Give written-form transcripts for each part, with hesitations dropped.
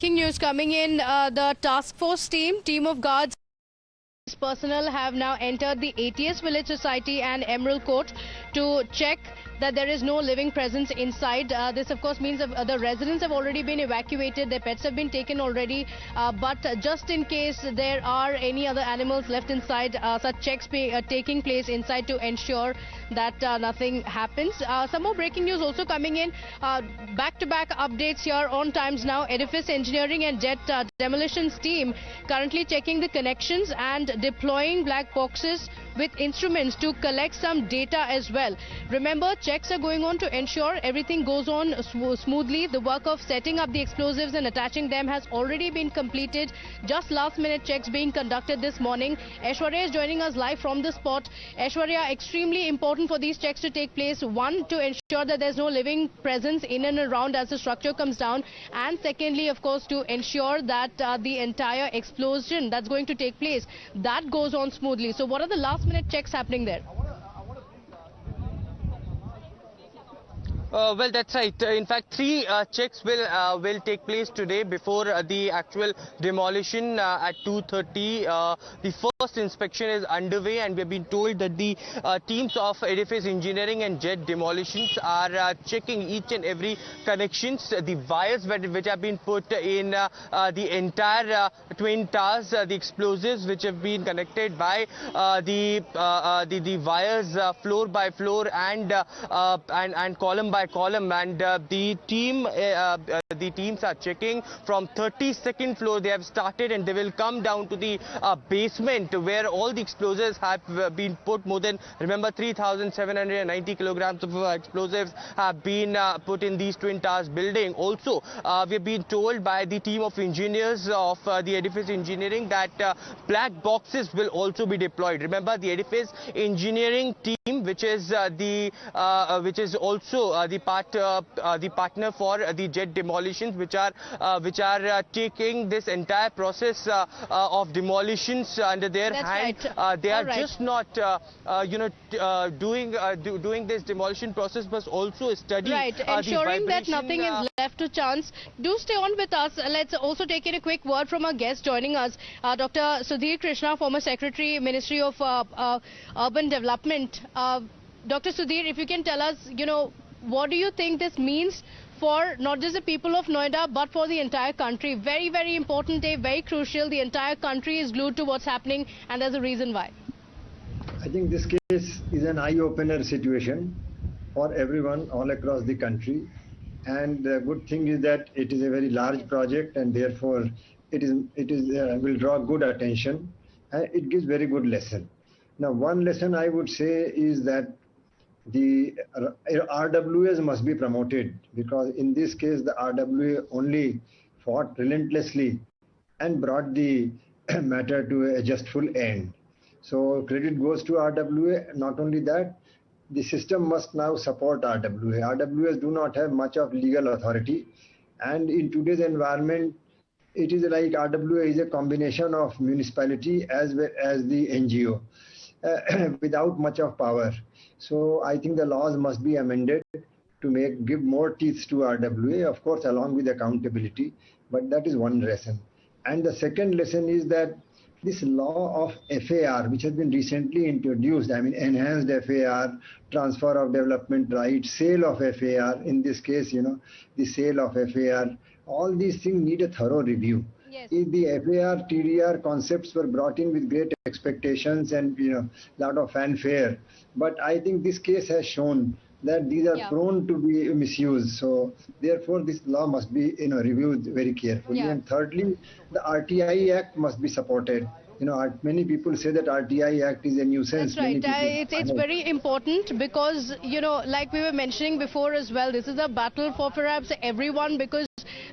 Breaking news coming in, the task force team of guards personnel have now entered the ATS Village Society and Emerald Court to check that there is no living presence inside. This of course means that the residents have already been evacuated, their pets have been taken already, but just in case there are any other animals left inside, such checks taking place inside to ensure that nothing happens. Some more breaking news also coming in, back-to-back updates here on Times Now. Edifice Engineering and Jet Demolitions team currently checking the connections and deploying black boxes with instruments to collect some data as well. Remember, checks are going on to ensure everything goes on smoothly. The work of setting up the explosives and attaching them has already been completed. Just last-minute checks being conducted this morning. Aishwarya is joining us live from the spot. Aishwarya, extremely important for these checks to take place. One, to ensure that there's no living presence in and around as the structure comes down. And secondly, of course, to ensure that the entire explosion that's going to take place, that goes on smoothly. So what are the last-minute checks happening there? Well, that's right. In fact, three checks will take place today before the actual demolition at 2:30. The first inspection is underway, and we have been told that the teams of Edifice Engineering and Jet Demolitions are checking each and every connections, the wires which have been put in the entire twin towers, the explosives which have been connected by the wires floor by floor and column by column, and the teams are checking from 32nd floor. They have started and they will come down to the basement where all the explosives have been put. More than, remember, 3,790 kilograms of explosives have been put in these twin towers building. Also, we have been told by the team of engineers of the Edifice Engineering that black boxes will also be deployed. Remember, the Edifice Engineering team, which is also the partner for the Jet Demolitions, which are taking this entire process of demolitions under their hand. Right. They are just not doing this demolition process, but also studying ensuring that nothing is left to chance. Do stay on with us. Let's also take in a quick word from our guest joining us, Dr. Sudhir Krishna, former Secretary, Ministry of Urban Development. Dr. Sudhir, if you can tell us, what do you think this means for not just the people of Noida, but for the entire country? Very, very important day, very crucial. The entire country is glued to what's happening, and there's a reason why. I think this case is an eye-opener situation for everyone all across the country. And the good thing is that it is a very large project, and therefore it will draw good attention. And it gives very good lesson. Now, one lesson I would say is that the RWAs must be promoted, because in this case the RWA only fought relentlessly and brought the matter to a justful end. So credit goes to RWA. Not only that, the system must now support RWA. RWAs do not have much of legal authority, and in today's environment it is like RWA is a combination of municipality as well as the NGO without much of power. So I think the laws must be amended to give more teeth to RWA, of course, along with accountability. But that is one lesson. And the second lesson is that this law of FAR, which has been recently introduced, I mean, enhanced FAR, transfer of development rights, sale of FAR, in this case, the sale of FAR, all these things need a thorough review. Yes. If the FAR, TDR concepts were brought in with great expectations and lot of fanfare, but I think this case has shown that these are prone to be misused. So therefore, this law must be reviewed very carefully. And thirdly, the RTI Act must be supported. Many people say that RTI Act is a nuisance. That's right. It's very important because, like we were mentioning before as well, this is a battle for perhaps everyone, because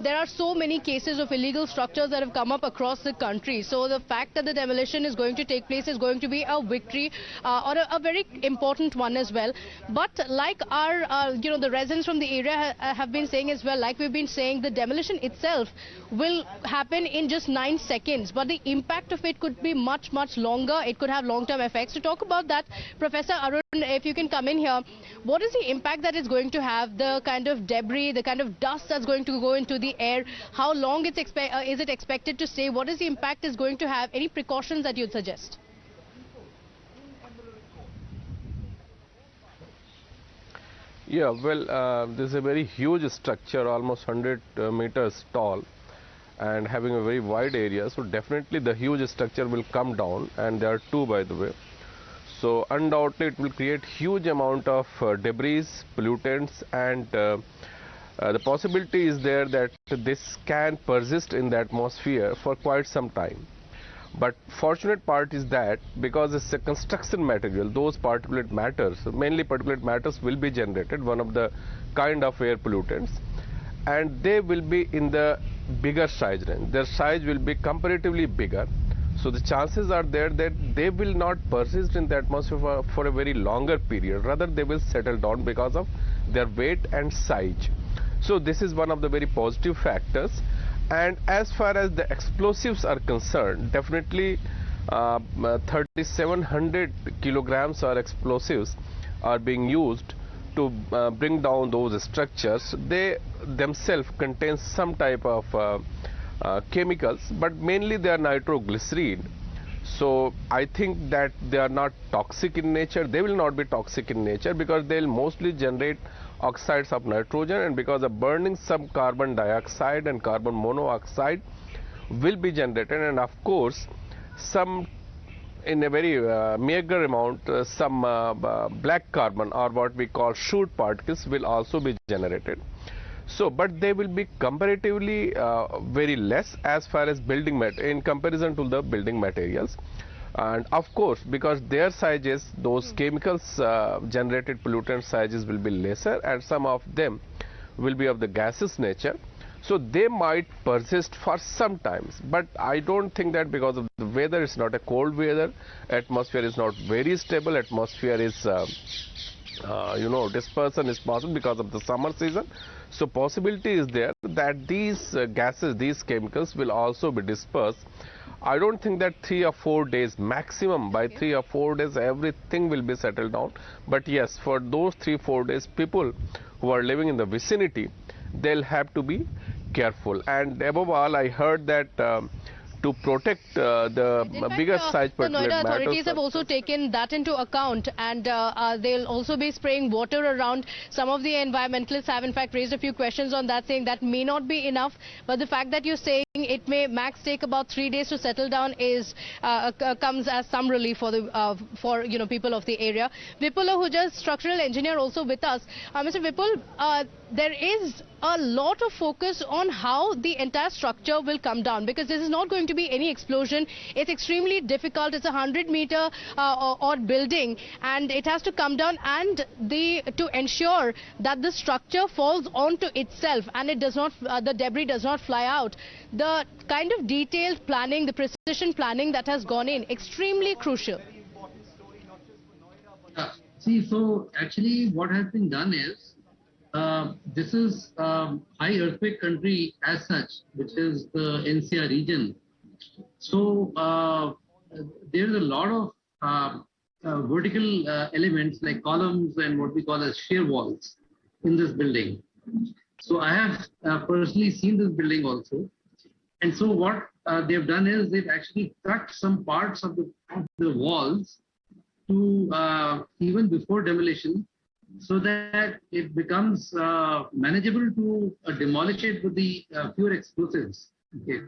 there are so many cases of illegal structures that have come up across the country. So the fact that the demolition is going to take place is going to be a victory, or a very important one as well. But like the residents from the area have been saying as well, like we've been saying, the demolition itself will happen in just 9 seconds, but the impact of it could be much, much longer. It could have long-term effects. To talk about that, Professor Arun, if you can come in here, what is the impact that it's going to have, the kind of debris, the kind of dust that's going to go into the air? How long is it expected to stay? What is the impact it's going to have? Any precautions that you'd suggest? Yeah, well, this is a very huge structure, almost 100 meters tall and having a very wide area. So definitely the huge structure will come down, and there are two, by the way. So undoubtedly it will create huge amount of debris, pollutants, and the possibility is there that this can persist in the atmosphere for quite some time. But fortunate part is that because it's a construction material, those particulate matters, mainly particulate matters, will be generated, one of the kind of air pollutants, and they will be in the bigger size range. Their size will be comparatively bigger. So the chances are there that they will not persist in the atmosphere for a very longer period. Rather, they will settle down because of their weight and size. So this is one of the very positive factors. And as far as the explosives are concerned, definitely 3,700 kilograms of explosives are being used to bring down those structures. They themselves contain some type of chemicals, but mainly they are nitroglycerine. So I think that they are not toxic in nature. They will not be toxic in nature because they will mostly generate oxides of nitrogen, and because of burning, some carbon dioxide and carbon monoxide will be generated, and of course some, in a very meager amount, some black carbon, or what we call soot particles, will also be generated. So but they will be comparatively very less as far as building in comparison to the building materials. And of course, because their sizes, those chemicals generated pollutant sizes will be lesser, and some of them will be of the gaseous nature. So they might persist for some times, but I don't think that because of the weather, it's not a cold weather, atmosphere is not very stable, atmosphere is dispersion is possible because of the summer season. So possibility is there that these gases, these chemicals will also be dispersed. I don't think that 3 or 4 days maximum, by 3 or 4 days everything will be settled down. But yes, for those 3-4 days, people who are living in the vicinity, they'll have to be careful. And above all, I heard that to protect the bigger size particulate matters. The Noida authorities have also taken that into account, and they'll also be spraying water around. Some of the environmentalists have in fact raised a few questions on that, saying that may not be enough, but the fact that you're saying it may max take about 3 days to settle down is comes as some relief for the people of the area. Vipul Ahuja, structural engineer, also with us. Mr. Vipul, there is a lot of focus on how the entire structure will come down, because this is not going to be any explosion. It's extremely difficult. It's a 100-meter odd building, and it has to come down, and to ensure that the structure falls onto itself and it does not, the debris does not fly out. The kind of detailed planning, the precision planning that has gone in, extremely crucial. See, so actually what has been done is, this is high earthquake country as such, which is the NCR region. So there's a lot of vertical elements like columns and what we call as shear walls in this building. So I have personally seen this building also. And so what they've done is they've actually cut some parts of the walls to even before demolition, so that it becomes manageable to demolish it with the pure explosives. Okay.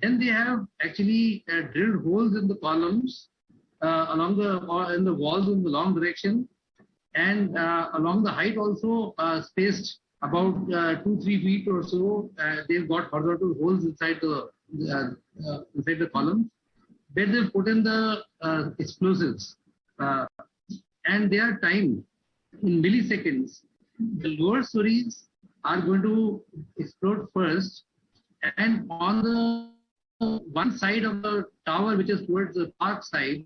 Then they have actually drilled holes in the columns along in the walls in the long direction, and along the height also spaced about 2-3 feet or so. They've got horizontal holes inside the columns where they've put in the explosives, and they are timed in milliseconds. The lower stories are going to explode first, and on the one side of the tower, which is towards the park side,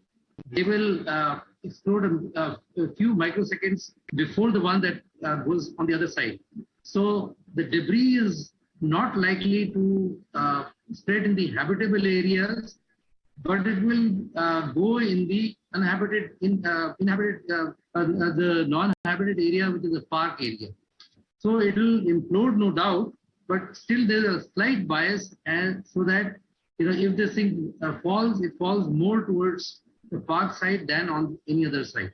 they will explode a few microseconds before the one that goes on the other side. So the debris is not likely to spread in the habitable areas, but it will go in the the non-habited area, which is the park area. So it will implode, no doubt, but still there is a slight bias, and so that if this thing falls, it falls more towards the park side than on any other side.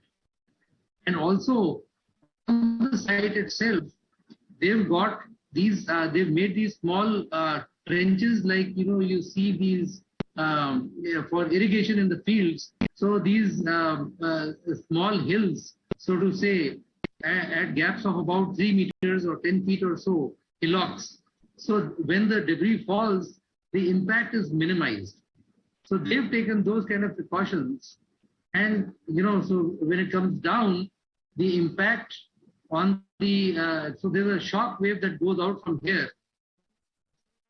And also on the site itself, they've got these. They've made these small trenches, like you see these for irrigation in the fields. So these small hills, so to say, at gaps of about 3 meters or 10 feet or so, hillocks. So when the debris falls, the impact is minimized. So they've taken those kind of precautions, and so when it comes down, the impact on the so there's a shock wave that goes out from here,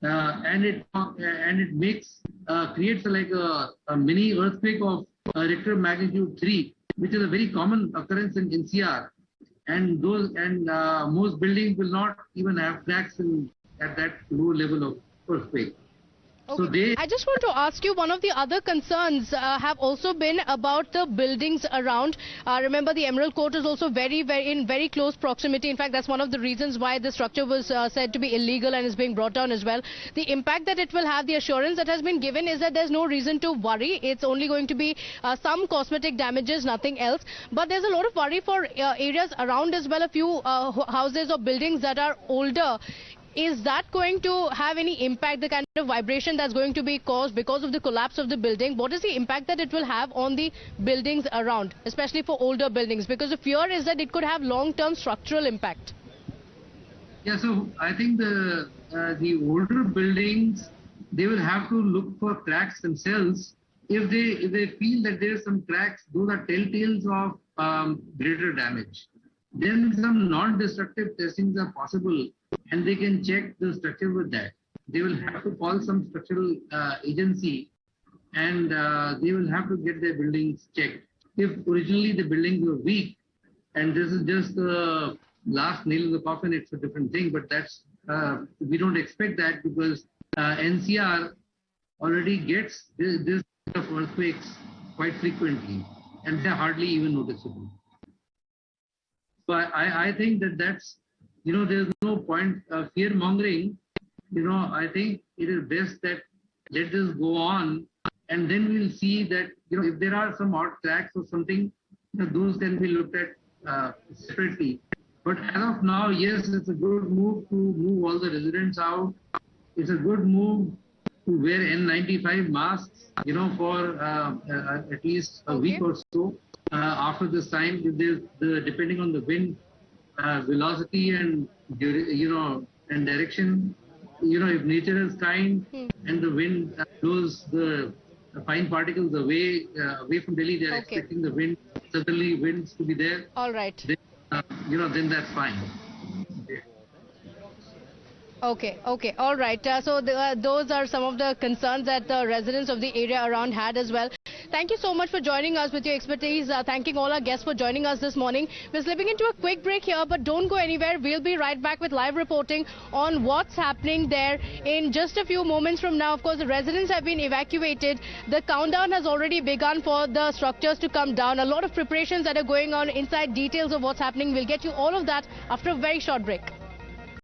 and it makes creates like a mini earthquake of Richter magnitude 3, which is a very common occurrence in NCR, and most buildings will not even have cracks at that low level of earthquake. Okay. So I just want to ask you, one of the other concerns have also been about the buildings around. Remember, the Emerald Court is also in very close proximity. In fact, that's one of the reasons why the structure was said to be illegal and is being brought down as well. The impact that it will have, the assurance that has been given is that there's no reason to worry. It's only going to be some cosmetic damages, nothing else. But there's a lot of worry for areas around as well, a few houses or buildings that are older. Is that going to have any impact, the kind of vibration that's going to be caused because of the collapse of the building? What is the impact that it will have on the buildings around, especially for older buildings? Because the fear is that it could have long-term structural impact. yeah, so I think the older buildings, they will have to look for cracks themselves. If they feel that there are some cracks, those are telltales of greater damage. Then some non-destructive testings are possible, and they can check the structure with that. They will have to call some structural agency, and they will have to get their buildings checked. If originally the buildings were weak, and this is just the last nail in the coffin, it's a different thing. But that's we don't expect that, because NCR already gets this kind of earthquakes quite frequently, and they're hardly even noticeable. So I think that's, there's no point fear mongering. I think it is best that let this go on, and then we'll see that, if there are some odd cracks or something, those can be looked at separately. But as of now, yes, it's a good move to move all the residents out. It's a good move to wear N95 masks, for at least a week or so. After this time, if there's depending on the wind velocity and and direction, if nature is kind and the wind blows the fine particles away from Delhi, they're expecting the wind, southerly winds to be there. All right. Then, then that's fine. Okay, all right. So those are some of the concerns that the residents of the area around had as well. Thank you so much for joining us with your expertise. Thanking all our guests for joining us this morning. We're slipping into a quick break here, but don't go anywhere. We'll be right back with live reporting on what's happening there in just a few moments from now. Of course, the residents have been evacuated. The countdown has already begun for the structures to come down. A lot of preparations that are going on inside. Details of what's happening. We'll get you all of that after a very short break.